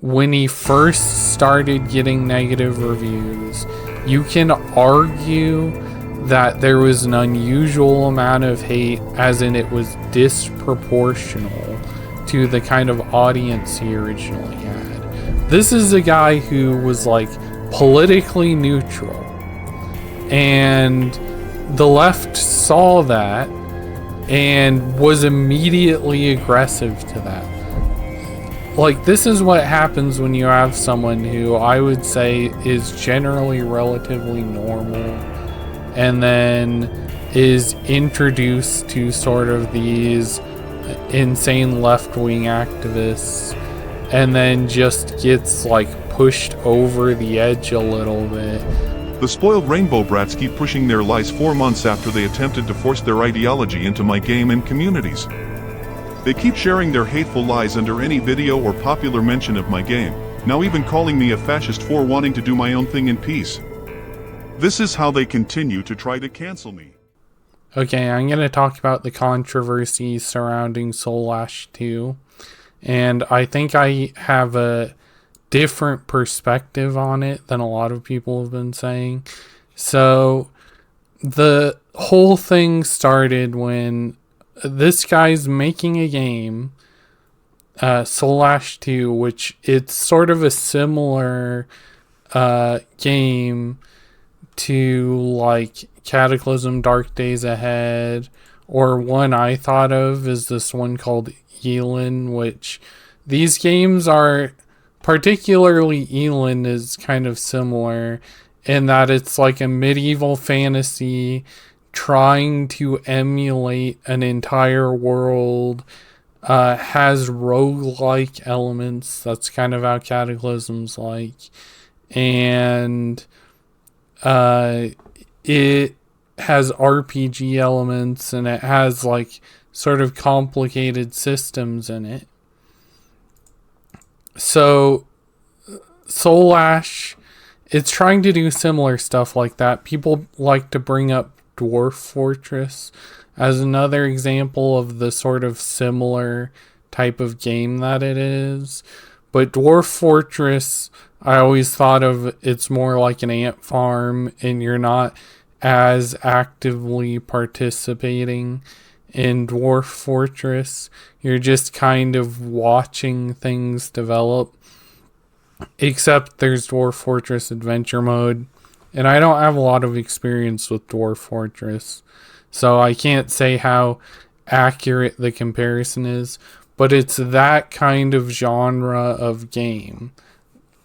when he first started getting negative reviews, you can argue that there was an unusual amount of hate, as in it was disproportional to the kind of audience he originally had. This is a guy who was like politically neutral, and the left saw that and was immediately aggressive to that. Like, this is what happens when you have someone who I would say is generally relatively normal and then is introduced to sort of these insane left-wing activists and then just gets like pushed over the edge a little bit. The spoiled rainbow brats keep pushing their lies 4 months after they attempted to force their ideology into my game and communities. They keep sharing their hateful lies under any video or popular mention of my game, now even calling me a fascist for wanting to do my own thing in peace. This is how they continue to try to cancel me. Okay, I'm going to talk about the controversy surrounding Soulash 2, and I think I have a different perspective on it than a lot of people have been saying. So, the whole thing started when this guy's making a game, Soulash 2, which it's sort of a similar game to like Cataclysm Dark Days Ahead, or one I thought of is this one called Elin, which these games are, particularly Elin is kind of similar in that it's like a medieval fantasy trying to emulate an entire world, has roguelike elements. That's kind of how Cataclysm's like. And it has RPG elements, and it has like sort of complicated systems in it. So Soulash, it's trying to do similar stuff like that. People like to bring up Dwarf Fortress as another example of the sort of similar type of game that it is. But Dwarf Fortress, I always thought of it's more like an ant farm, and you're not as actively participating in Dwarf Fortress. You're just kind of watching things develop. Except there's Dwarf Fortress Adventure Mode, and I don't have a lot of experience with Dwarf Fortress, so I can't say how accurate the comparison is, but it's that kind of genre of game.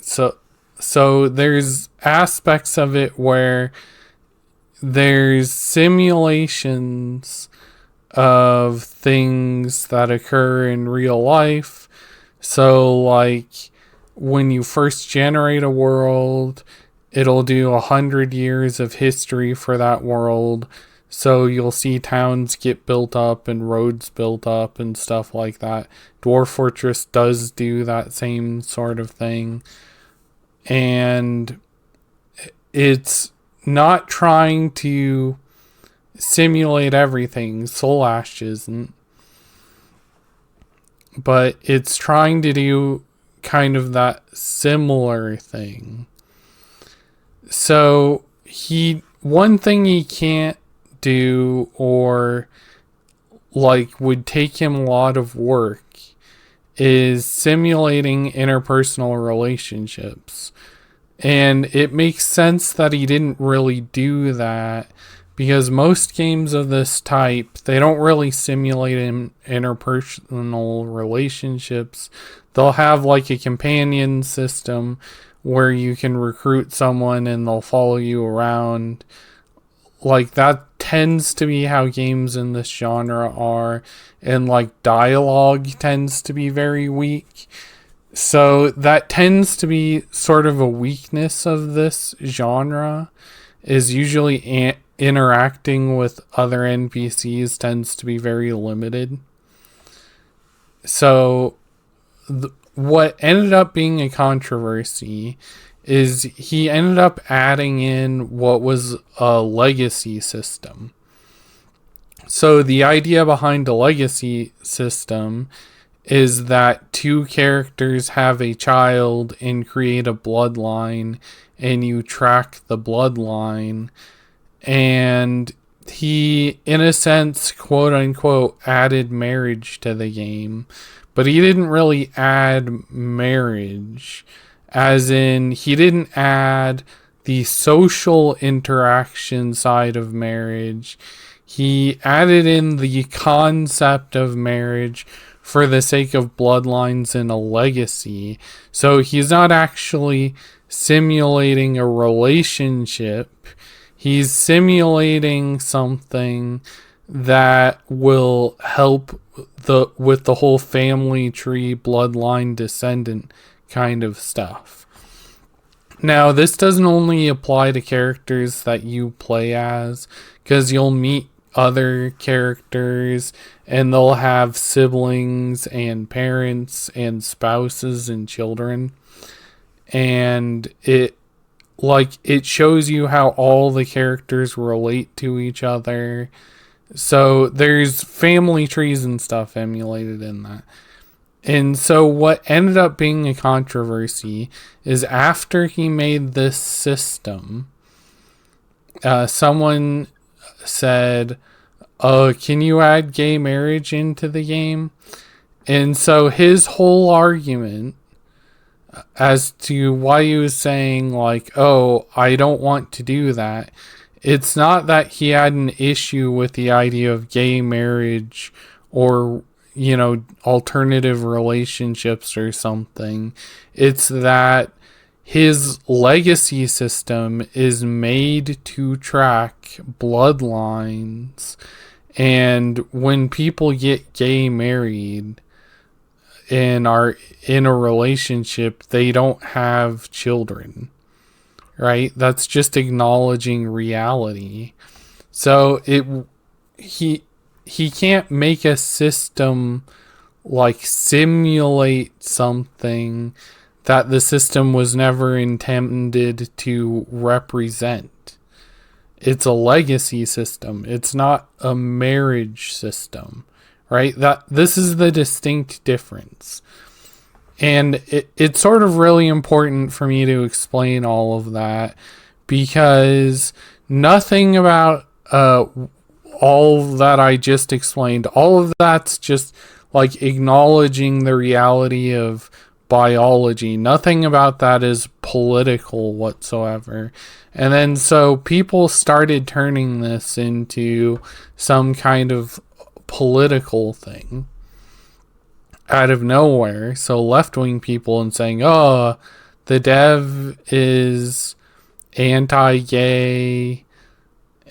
So there's aspects of it where there's simulations of things that occur in real life. So like when you first generate a world, it'll do 100 years of history for that world. So you'll see towns get built up and roads built up and stuff like that. Dwarf Fortress does do that same sort of thing. And it's not trying to simulate everything. Soulash isn't. But it's trying to do kind of that similar thing. So one thing he can't do, or like would take him a lot of work, is simulating interpersonal relationships. And it makes sense that he didn't really do that, because most games of this type, they don't really simulate interpersonal relationships. They'll have like a companion system where you can recruit someone and they'll follow you around. Like, that tends to be how games in this genre are, and like dialogue tends to be very weak. So that tends to be sort of a weakness of this genre, is usually interacting with other NPCs tends to be very limited. So what ended up being a controversy is he ended up adding in what was a legacy system. So the idea behind a legacy system is that two characters have a child and create a bloodline, and you track the bloodline. And he, in a sense, quote unquote, added marriage to the game, but he didn't really add marriage, as in, he didn't add the social interaction side of marriage. He added in the concept of marriage for the sake of bloodlines and a legacy. So he's not actually simulating a relationship. He's simulating something that will help with the whole family tree, bloodline, descendant kind of stuff. Now, this doesn't only apply to characters that you play as, because you'll meet other characters and they'll have siblings and parents and spouses and children. And it shows you how all the characters relate to each other. So there's family trees and stuff emulated in that. And so what ended up being a controversy is after he made this system, someone said, can you add gay marriage into the game? And so his whole argument as to why he was saying, like, I don't want to do that, it's not that he had an issue with the idea of gay marriage or, alternative relationships or something. It's that his legacy system is made to track bloodlines, and when people get gay married and are in a relationship, they don't have children, right? That's just acknowledging reality. So he can't make a system like simulate something that the system was never intended to represent. It's a legacy system. It's not a marriage system, right? This is the distinct difference. And it's sort of really important for me to explain all of that, because nothing about all that I just explained, all of that's just like acknowledging the reality of biology. Nothing about that is political whatsoever. And then so people started turning this into some kind of political thing out of nowhere. So left-wing people and saying, the dev is anti-gay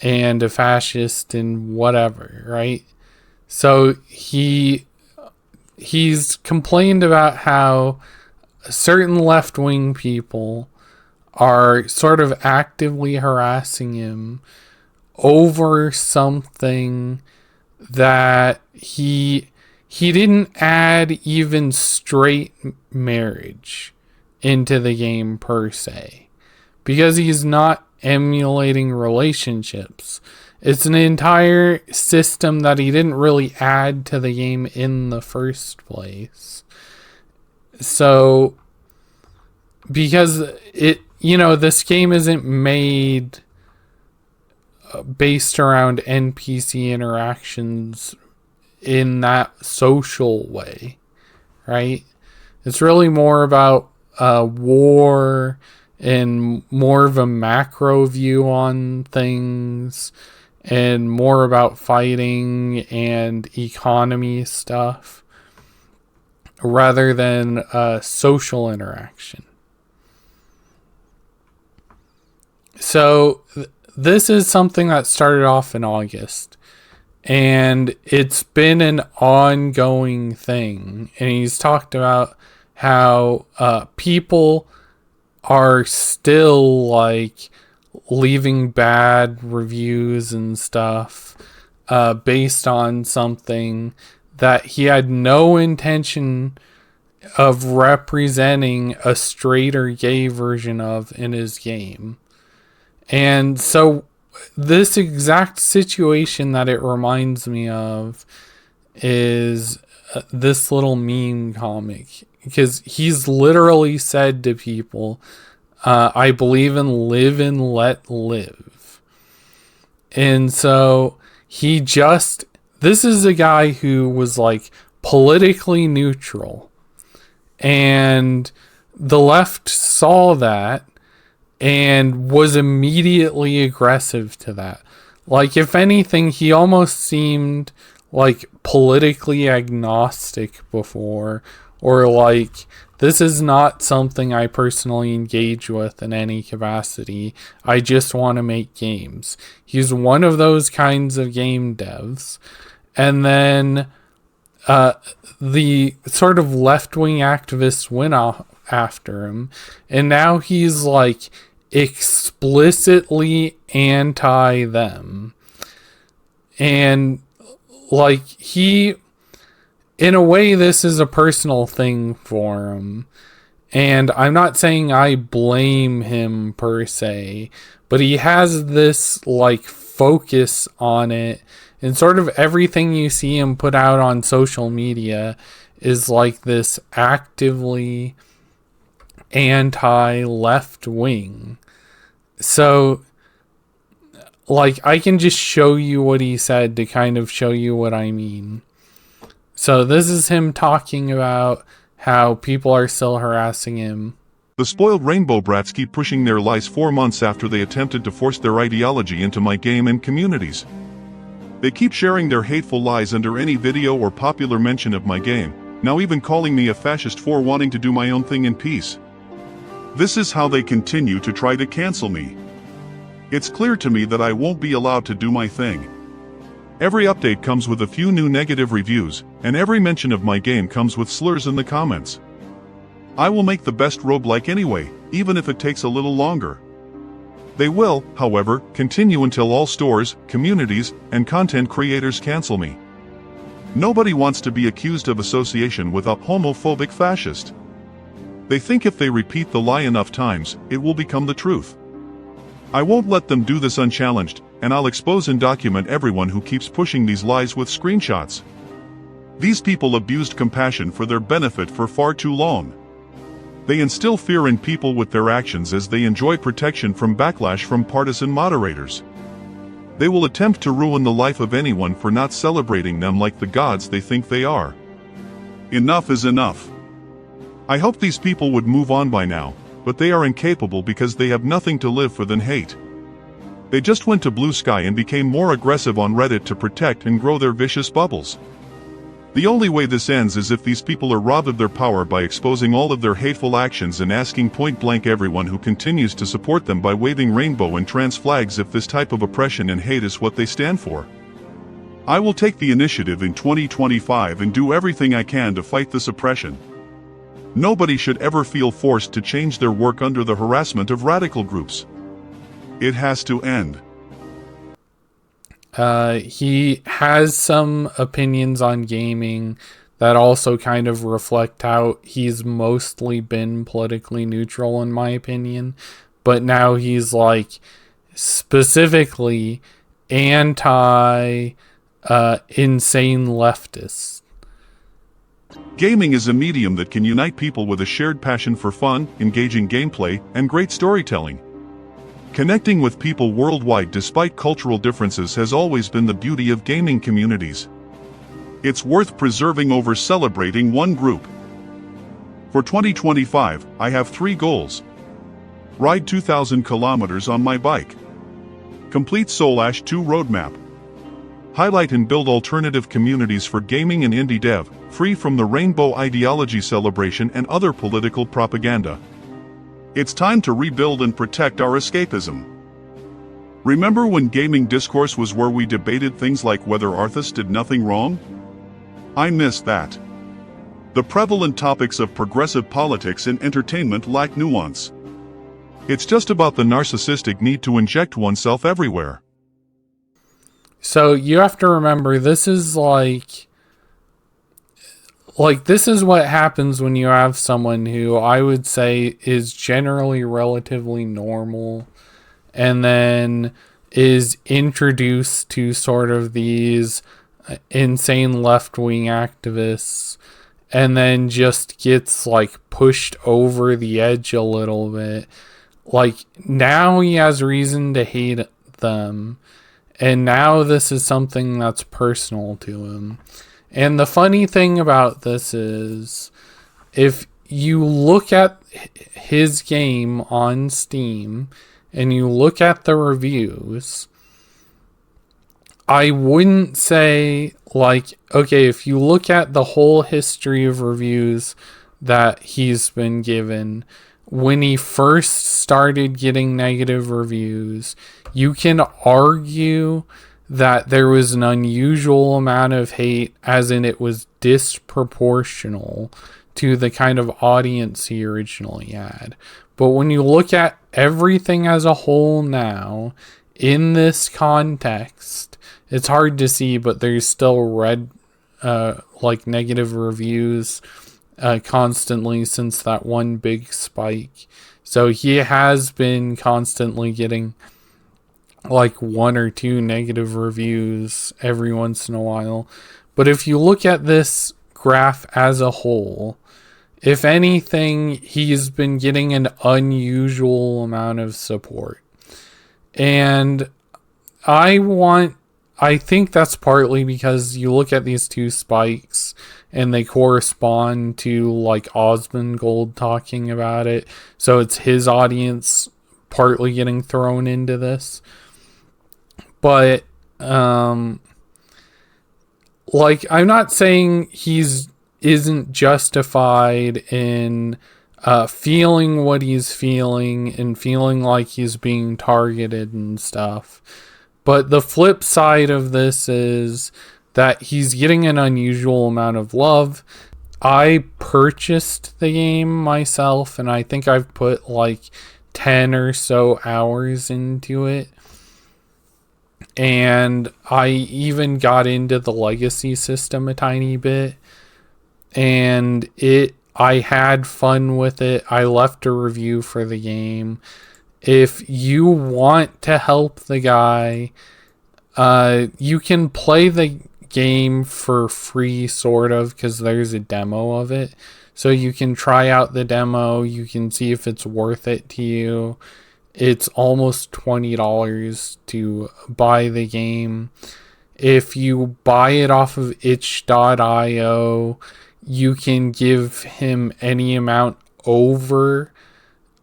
and a fascist and whatever, right? So he's complained about how certain left-wing people are sort of actively harassing him over something that he didn't add even straight marriage into the game per se, because he's not emulating relationships. It's an entire system that he didn't really add to the game in the first place. So, because this game isn't made based around NPC interactions in that social way, right? It's really more about war and more of a macro view on things, and more about fighting and economy stuff rather than social interaction. So this is something that started off in August, and it's been an ongoing thing. And he's talked about how people are still like leaving bad reviews and stuff based on something that he had no intention of representing a straight or gay version of in his game. And so this exact situation that it reminds me of is this little meme comic, because he's literally said to people, I believe in live and let live. And so this is a guy who was like politically neutral, and the left saw that and was immediately aggressive to that. Like, if anything, he almost seemed like politically agnostic before, or like, this is not something I personally engage with in any capacity. I just want to make games. He's one of those kinds of game devs. And then the sort of left-wing activists went after him, and now he's like explicitly anti them. And like, in a way, this is a personal thing for him. And I'm not saying I blame him per se, but he has this like focus on it, and sort of everything you see him put out on social media is like this actively anti-left wing. So like, I can just show you what he said to kind of show you what I mean. So this is him talking about how people are still harassing him. The spoiled rainbow brats keep pushing their lies 4 months after they attempted to force their ideology into my game and communities. They keep sharing their hateful lies under any video or popular mention of my game, now even calling me a fascist for wanting to do my own thing in peace. This is how they continue to try to cancel me. It's clear to me that I won't be allowed to do my thing. Every update comes with a few new negative reviews, and every mention of my game comes with slurs in the comments. I will make the best roguelike anyway, even if it takes a little longer. They will, however, continue until all stores, communities, and content creators cancel me. Nobody wants to be accused of association with a homophobic fascist. They think if they repeat the lie enough times, it will become the truth. I won't let them do this unchallenged, and I'll expose and document everyone who keeps pushing these lies with screenshots. These people abused compassion for their benefit for far too long. They instill fear in people with their actions as they enjoy protection from backlash from partisan moderators. They will attempt to ruin the life of anyone for not celebrating them like the gods they think they are. Enough is enough. I hope these people would move on by now, but they are incapable because they have nothing to live for than hate. They just went to Blue Sky and became more aggressive on Reddit to protect and grow their vicious bubbles. The only way this ends is if these people are robbed of their power by exposing all of their hateful actions and asking point-blank everyone who continues to support them by waving rainbow and trans flags if this type of oppression and hate is what they stand for. I will take the initiative in 2025 and do everything I can to fight this oppression. Nobody should ever feel forced to change their work under the harassment of radical groups. It has to end. He has some opinions on gaming that also kind of reflect how he's mostly been politically neutral, in my opinion. But now he's like specifically anti insane leftists. Gaming is a medium that can unite people with a shared passion for fun, engaging gameplay, and great storytelling. Connecting with people worldwide despite cultural differences has always been the beauty of gaming communities. It's worth preserving over celebrating one group. For 2025, I have 3 goals. Ride 2,000 kilometers on my bike. Complete Soulash 2 roadmap. Highlight and build alternative communities for gaming and indie dev, free from the rainbow ideology celebration and other political propaganda. It's time to rebuild and protect our escapism. Remember when gaming discourse was where we debated things like whether Arthas did nothing wrong? I miss that. The prevalent topics of progressive politics and entertainment lack nuance. It's just about the narcissistic need to inject oneself everywhere. So you have to remember, this is like this is what happens when you have someone who I would say is generally relatively normal and then is introduced to sort of these insane left-wing activists, and then just gets like pushed over the edge a little bit. Like, now he has reason to hate them, and now this is something that's personal to him. And the funny thing about this is, if you look at his game on Steam and you look at the reviews, I wouldn't say, like, okay, if you look at the whole history of reviews that he's been given, when he first started getting negative reviews, you can argue that there was an unusual amount of hate, as in it was disproportional to the kind of audience he originally had. But when you look at everything as a whole now, in this context, it's hard to see, but there's still like negative reviews constantly since that one big spike. So he has been constantly getting like 1 or 2 negative reviews every once in a while. But if you look at this graph as a whole, if anything, he's been getting an unusual amount of support. And I think that's partly because you look at these 2 spikes and they correspond to like Osmongold talking about it. So it's his audience partly getting thrown into this. But like, I'm not saying isn't justified in feeling what he's feeling and feeling like he's being targeted and stuff. But the flip side of this is that he's getting an unusual amount of love. I purchased the game myself, and I think I've put like 10 or so hours into it. And I even got into the legacy system a tiny bit. And I had fun with it. I left a review for the game. If you want to help the guy, you can play the game for free, sort of, because there's a demo of it. So you can try out the demo. You can see if it's worth it to you. It's almost $20 to buy the game. If you buy it off of itch.io, you can give him any amount over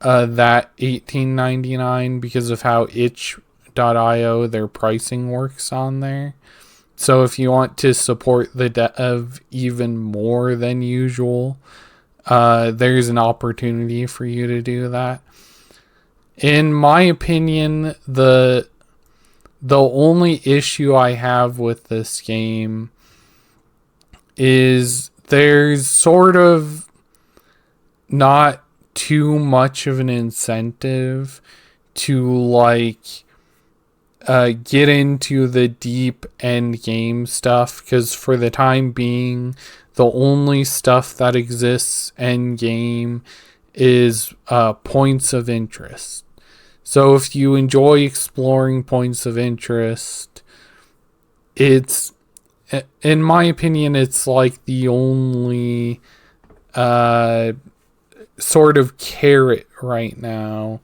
that $18.99 because of how itch.io, their pricing works on there. So if you want to support the dev even more than usual, there's an opportunity for you to do that. In my opinion, the only issue I have with this game is there's sort of not too much of an incentive to like get into the deep end game stuff, because for the time being, the only stuff that exists end game is points of interest. So if you enjoy exploring points of interest, it's, in my opinion, it's like the only sort of carrot right now.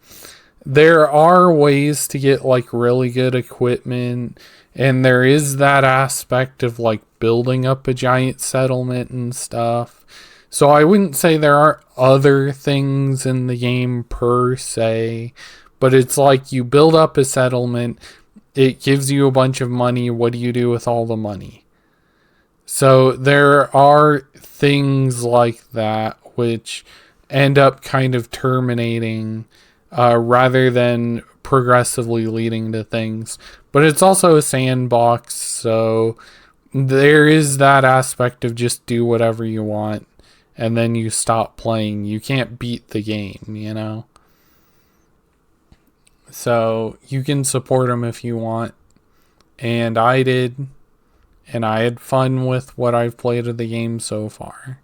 There are ways to get like really good equipment, and there is that aspect of like building up a giant settlement and stuff. So I wouldn't say there aren't other things in the game per se, but it's like you build up a settlement, it gives you a bunch of money. What do you do with all the money? So there are things like that which end up kind of terminating rather than progressively leading to things. But it's also a sandbox, so there is that aspect of just do whatever you want and then you stop playing. You can't beat the game, you know? So you can support them if you want. And I did. And I had fun with what I've played of the game so far.